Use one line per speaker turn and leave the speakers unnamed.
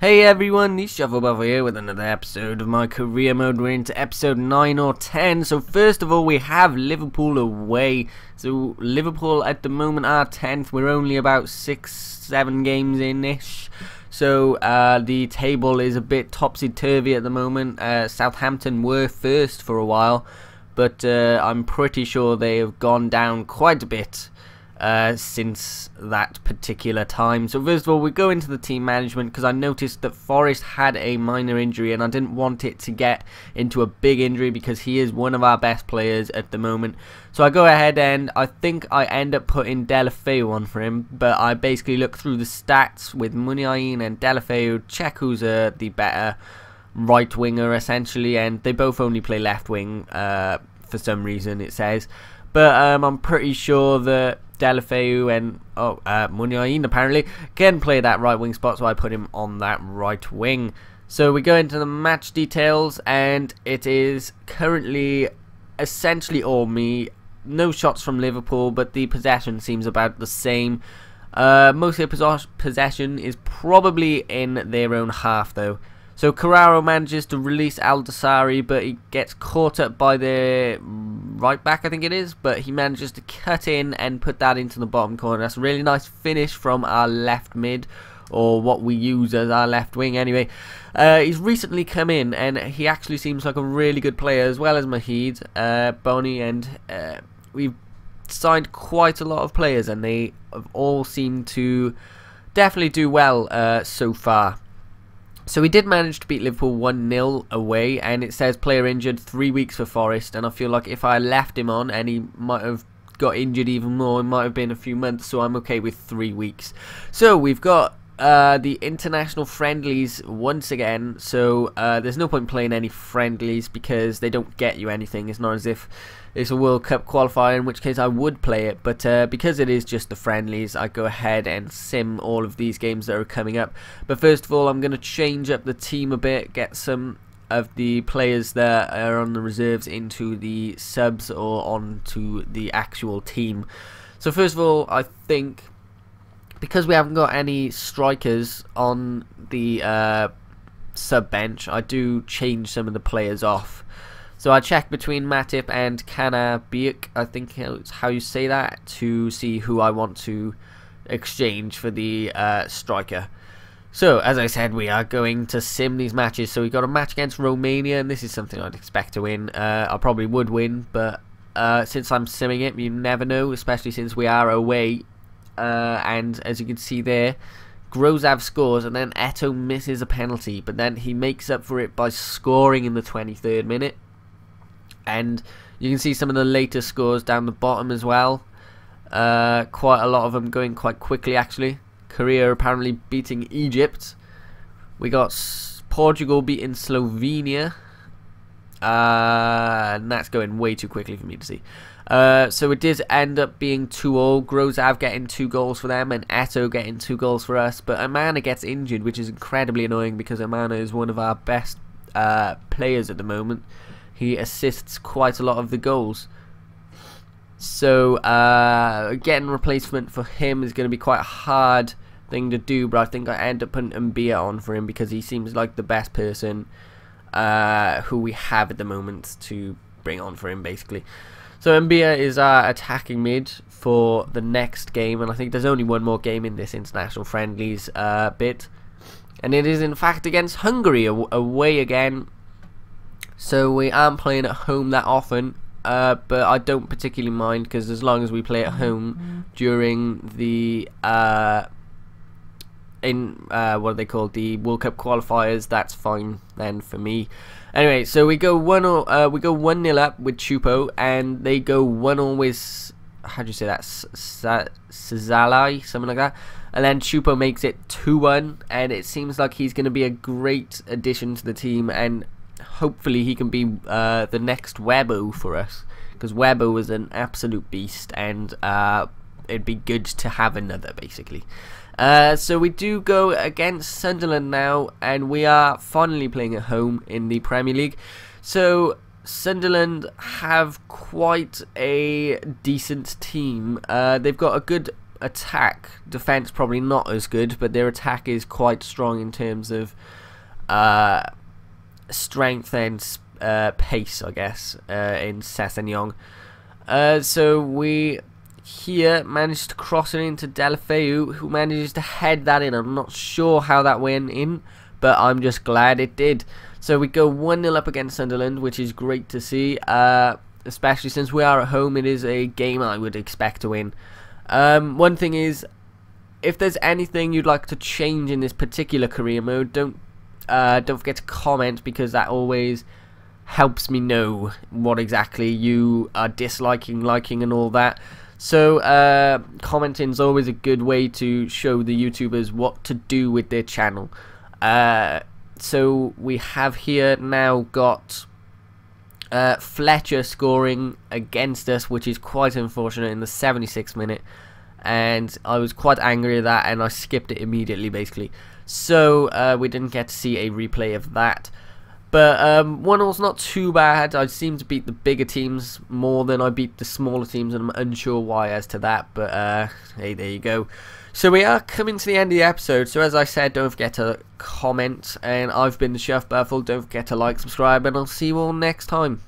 Hey everyone, TheShuffleBuffle here with another episode of my career mode. We're into episode 9 or 10. So first of all, we have Liverpool away. So Liverpool at the moment are 10th. We're only about 6-7 games in-ish. So the table is a bit topsy-turvy at the moment. Southampton were first for a while, but I'm pretty sure they have gone down quite a bit since that particular time. So first of all, we go into the team management because I noticed that Forrest had a minor injury and I didn't want it to get into a big injury because he is one of our best players at the moment. So I go ahead and I think I end up putting Deulofeu on for him, but I basically look through the stats with Muniain and Deulofeu, check who's the better right winger essentially, and they both only play left wing for some reason it says. But I'm pretty sure that Deulofeu and Muniain apparently can play that right wing spot, so I put him on that right wing. So we go into the match details, and it is currently essentially all me. No shots from Liverpool, but the possession seems about the same. Most of the possession is probably in their own half though. So Carraro manages to release Aldasari, but he gets caught up by the right back, I think it is, but he manages to cut in and put that into the bottom corner. That's a really nice finish from our left mid, or what we use as our left wing anyway. He's recently come in and he actually seems like a really good player, as well as Mahid, Boney, and we've signed quite a lot of players and they have all seemed to definitely do well so far. So we did manage to beat Liverpool 1-0 away, and it says player injured 3 weeks for Forrest, and I feel like if I left him on and he might have got injured even more, it might have been a few months, so I'm okay with 3 weeks. So we've got the international friendlies once again, so there's no point playing any friendlies because they don't get you anything. It's not as if it's a World Cup qualifier, in which case I would play it, but because it is just the friendlies, I go ahead and sim all of these games that are coming up. But first of all, I'm going to change up the team a bit, get some of the players that are on the reserves into the subs or onto the actual team. So first of all, I think because we haven't got any strikers on the sub bench, I do change some of the players off. So I check between Matip and Kanabiuk, I think it's how you say that, to see who I want to exchange for the striker. So as I said, we are going to sim these matches. So we got a match against Romania, and this is something I'd expect to win. I probably would win, but since I'm simming it, you never know, especially since we are away. And as you can see there, Grozav scores and then Eto'o misses a penalty, but then he makes up for it by scoring in the 23rd minute. And you can see some of the later scores down the bottom as well. Quite a lot of them going quite quickly actually. Korea apparently beating Egypt. We got Portugal beating Slovenia. And that's going way too quickly for me to see. So it did end up being 2-2. Grozav getting 2 goals for them and Eto'o getting 2 goals for us. But Amana gets injured, which is incredibly annoying because Amana is one of our best players at the moment. He assists quite a lot of the goals. So getting replacement for him is going to be quite a hard thing to do, but I think I end up putting Mbia on for him because he seems like the best person who we have at the moment to bring on for him basically. So Mbia is our attacking mid for the next game, and I think there's only one more game in this international friendlies bit, and it is in fact against Hungary away again. So we aren't playing at home that often, but I don't particularly mind because as long as we play at home during the what are they called, the World Cup qualifiers, that's fine then for me. Anyway, so we go 1-0 up with Chupo, and they go 1-0 with, how do you say that, Sazalai, something like that. And then Chupo makes it 2-1, and it seems like he's going to be a great addition to the team, and hopefully he can be the next Webo for us, because Webo was an absolute beast, and it'd be good to have another basically. So we do go against Sunderland now, and we are finally playing at home in the Premier League. So Sunderland have quite a decent team. They've got a good attack. Defense probably not as good, but their attack is quite strong in terms of strength and pace, I guess, in Sessegnon. So we here managed to cross it into Delafeu, who manages to head that in. I'm not sure how that went in, but I'm just glad it did. So we go 1-0 up against Sunderland, which is great to see, especially since we are at home. It is a game I would expect to win. One thing is, if there's anything you'd like to change in this particular career mode, don't forget to comment, because that always helps me know what exactly you are disliking, liking, and all that. So commenting is always a good way to show the YouTubers what to do with their channel. So we have here now got Fletcher scoring against us, which is quite unfortunate, in the 76th minute, and I was quite angry at that, and I skipped it immediately basically. So we didn't get to see a replay of that. But 1-0's not too bad. I seem to beat the bigger teams more than I beat the smaller teams, and I'm unsure why as to that. But hey, there you go. So we are coming to the end of the episode. So as I said, don't forget to comment. And I've been TheShuffleBuffle. Don't forget to like, subscribe, and I'll see you all next time.